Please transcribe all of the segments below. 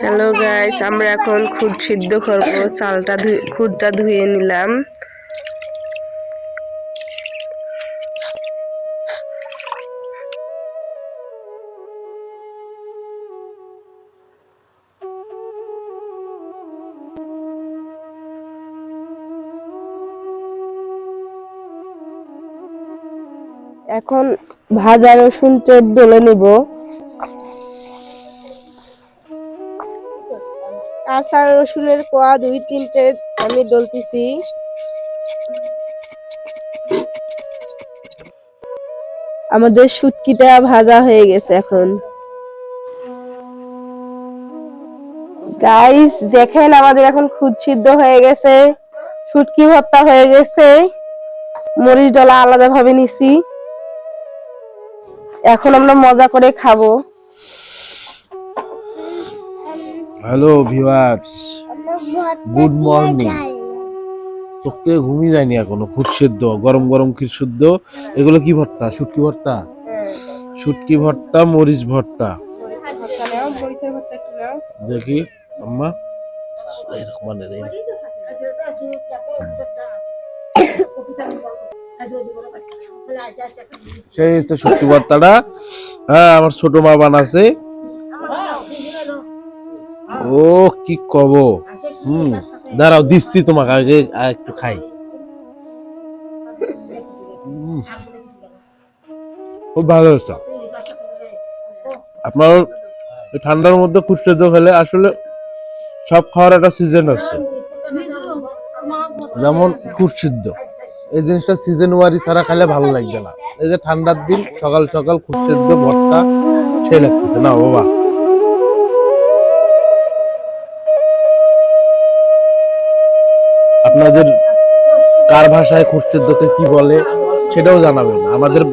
Hello guys, আমরা এখন খুদ সিদ্ধ করবো। খুদটা ধুয়ে নিলাম। এখন ভাজা রসুনটা ডলে নিব। কাঁচা রসুনের কোয়া 2-3টে আমি ডলতেছি। আমাদের শুটকিটা ভাজা হয়ে গেছে। এখন গাইস দেখেন, আমাদের এখন খুদ সিদ্ধ হয়ে গেছে, শুটকি ভর্তা হয়ে গেছে, মরিচ ডলা আলাদা ভাবে নিছি। এখন আমরা মজা করে খাবো। Hello viewers, good morning. চোখ থেকে ঘুমিয়ে যায়নি এখনো। খুদ সিদ্ধ, গরম গরম ক্ষীর শুদ্ধ। এগুলো কি ভর্তা? শুটকি ভর্তা, শুটকি ভর্তা, মরিচ ভর্তা। দেখি আম্মা, সেই হচ্ছে শুটকি ভর্তাটা। হ্যাঁ, আমার ছোট মা বানাছে। ও কি কব। দাঁড়াও, দিচ্ছি তোমাকে, আগে একটু খাই। খুব ভালো হচ্ছে। আপনার ঠান্ডার মধ্যে খুদ সিদ্ধ খেলে আসলে সব খাওয়ার একটা সিজন আছে। যেমন খুদ সিদ্ধ, এই জিনিসটা সিজন ওয়ারি ছাড়া খেলে ভালো লাগবে না। এই যে ঠান্ডার দিন সকাল সকাল খুদ সিদ্ধ ভর্তা, সেই লাগতেছে না বাবা। আপনাদের কার ভাষায় খুদ সিদ্ধকে কি বলে সেটাও জানাবেন। আমাদের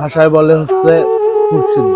ভাষায় বলে হচ্ছে খুদ সিদ্ধ।